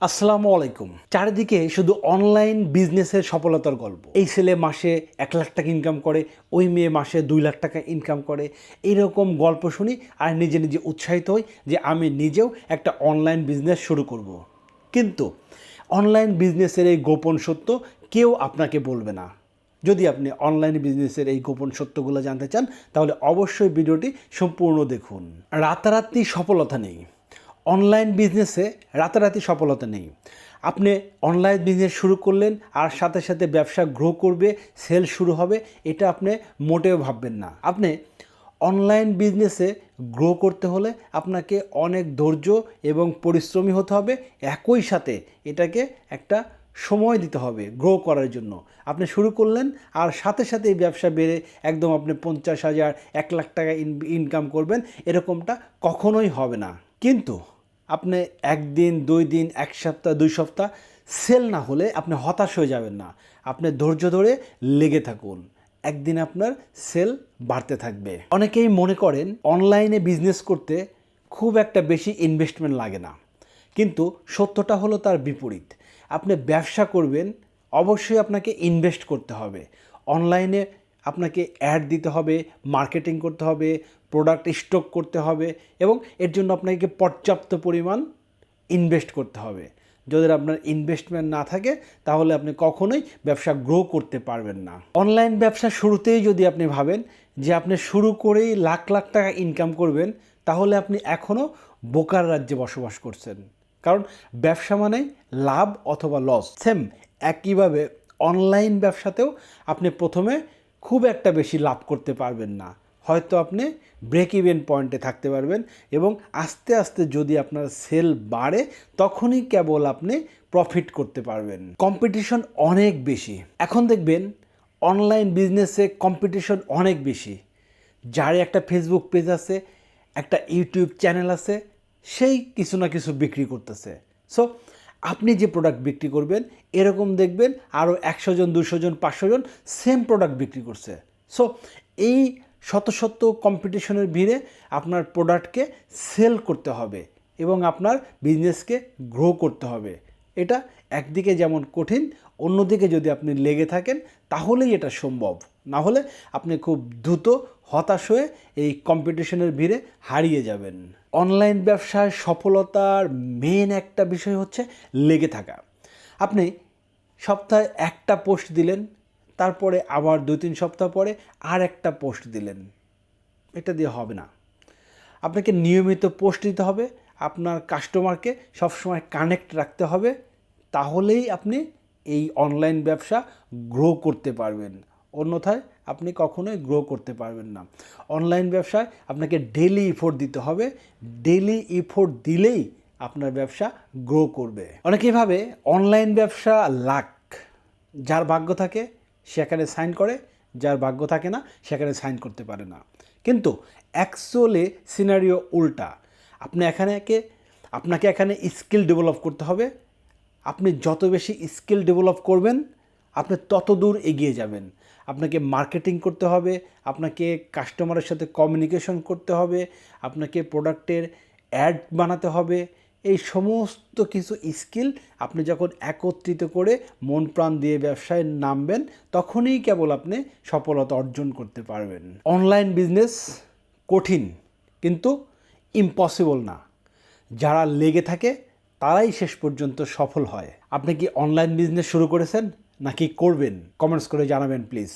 আসসালামু আলাইকুম। চারিদিকে শুধু অনলাইন বিজনেসের সফলতার গল্প। এই ছেলে মাসে 1 লাখ টাকা ইনকাম করে, ওই মেয়ে মাসে 2 লাখ টাকা ইনকাম করে। এইরকম গল্প শুনি আর নিজে নিজে উৎসাহিত হই যে আমি নিজেও একটা অনলাইন বিজনেস শুরু করব। কিন্তু অনলাইন বিজনেসের এই গোপন সত্য কেউ আপনাকে বলবে না। যদি আপনি অনলাইন বিজনেসের এই গোপন সত্যগুলো জানতে চান তাহলে অবশ্যই ভিডিওটি সম্পূর্ণ দেখুন। রাতারাতি সফলতা নেই, অনলাইন বিজনেসে রাতারাতি সফলতা নেই। আপনি অনলাইন বিজনেস শুরু করলেন আর সাথে সাথে ব্যবসা গ্রো করবে, সেল শুরু হবে, এটা আপনি মোটেও ভাববেন না। আপনি অনলাইন বিজনেসে গ্রো করতে হলে আপনাকে অনেক ধৈর্য এবং পরিশ্রমী হতে হবে। একই সাথে এটাকে একটা সময় দিতে হবে গ্রো করার জন্য। আপনি শুরু করলেন আর সাথে সাথে এই ব্যবসা বেড়ে একদম আপনি 50,000 1 লাখ টাকা ইনকাম করবেন, এরকমটা কখনোই হবে না। কিন্তু আপনি 1 দিন 2 দিন 1 সপ্তাহ 2 সপ্তাহ সেল না হলে আপনি হতাশ হয়ে যাবেন না। আপনি ধৈর্য ধরে লেগে থাকুন, একদিন আপনার সেল বাড়তে থাকবে। অনেকেই মনে করেন অনলাইনে বিজনেস করতে খুব একটা বেশি ইনভেস্টমেন্ট লাগে না, কিন্তু সত্যটা হলো তার বিপরীত। আপনি ব্যবসা করবেন, অবশ্যই আপনাকে ইনভেস্ট করতে হবে। অনলাইনে আপনাকে অ্যাড দিতে হবে, মার্কেটিং করতে হবে, প্রোডাক্ট স্টক করতে হবে এবং এর জন্য আপনাকে পর্যাপ্ত পরিমাণ ইনভেস্ট করতে হবে। যদি আপনার ইনভেস্টমেন্ট না থাকে তাহলে আপনি কখনোই ব্যবসা গ্রো করতে পারবেন না। অনলাইন ব্যবসা শুরুতেই যদি আপনি ভাবেন যে আপনি শুরু করেই লাখ লাখ টাকা ইনকাম করবেন, তাহলে আপনি এখনও বোকার রাজ্যে বসবাস করছেন। কারণ ব্যবসা মানেই লাভ অথবা লস। সেম একইভাবে অনলাইন ব্যবসাতেও আপনি প্রথমে খুব একটা বেশি লাভ করতে পারবেন না, হয়তো আপনি ব্রেক ইভেন পয়েন্টে থাকতে পারবেন এবং আস্তে আস্তে যদি আপনার সেল বাড়ে তখনই কেবল আপনি প্রফিট করতে পারবেন। কম্পিটিশন অনেক বেশি এখন, দেখবেন অনলাইন বিজনেসে কম্পিটিশন অনেক বেশি। যার একটা ফেসবুক পেজ আছে, একটা ইউটিউব চ্যানেল আছে, সেই কিছু না কিছু বিক্রি করতেছে। সো আপনি যে প্রোডাক্ট বিক্রি করবেন এরকম দেখবেন আরও 100 জন 200 জন 500 জন সেম প্রোডাক্ট বিক্রি করছে। সো এই শত শত কম্পিটিশনের ভিড়ে আপনার প্রোডাক্টকে সেল করতে হবে এবং আপনার বিজনেসকে গ্রো করতে হবে। এটা একদিকে যেমন কঠিন, অন্যদিকে যদি আপনি লেগে থাকেন তাহলেই এটা সম্ভব। না হলে আপনি খুব দ্রুত হতাশ হয়ে এই কম্পিটিশনের ভিড়ে হারিয়ে যাবেন। অনলাইন ব্যবসায় সফলতার মেন একটা বিষয় হচ্ছে লেগে থাকা। আপনি সপ্তাহে একটা পোস্ট দিলেন, তারপরে আবার 2-3 সপ্তাহ পরে আর একটা পোস্ট দিলেন, এটা দিয়ে হবে না। আপনাকে নিয়মিত পোস্ট দিতে হবে, আপনার কাস্টমারকে সবসময় কানেক্ট রাখতে হবে, তাহলেই আপনি এই অনলাইন ব্যবসা গ্রো করতে পারবেন। অন্যথায় আপনি কখনোই গ্রো করতে পারবেন না। অনলাইন ব্যবসায় আপনাকে ডেইলি এফোর্ট দিতে হবে, ডেইলি এফোর্ট দিলেই আপনার ব্যবসা গ্রো করবে। অনেকেই ভাবে অনলাইন ব্যবসা লাক, যার ভাগ্য থাকে সেখানে সাইন করে, যার ভাগ্য থাকে না সেখানে সাইন করতে পারে না। কিন্তু অ্যাকচুয়ালি সিনারিও উল্টা। আপনাকে এখানে স্কিল ডেভেলপ করতে হবে। আপনি যত বেশি স্কিল ডেভেলপ করবেন আপনি তত দূর এগিয়ে যাবেন। আপনাকে মার্কেটিং করতে হবে, আপনাকে কাস্টমারের সাথে কমিউনিকেশন করতে হবে, আপনাকে প্রোডাক্টের অ্যাড বানাতে হবে। এই সমস্ত কিছু স্কিল আপনি যখন একত্রিত করে মন প্রাণ দিয়ে ব্যবসায় নামবেন তখনই কেবল আপনি সফলতা অর্জন করতে পারবেন। অনলাইন বিজনেস কঠিন কিন্তু ইম্পসিবল না। যারা লেগে থাকে তারাই শেষ পর্যন্ত সফল হয়। আপনি কি অনলাইন বিজনেস শুরু করেছেন নাকি করবেন? কমেন্টস করে জানাবেন প্লিজ।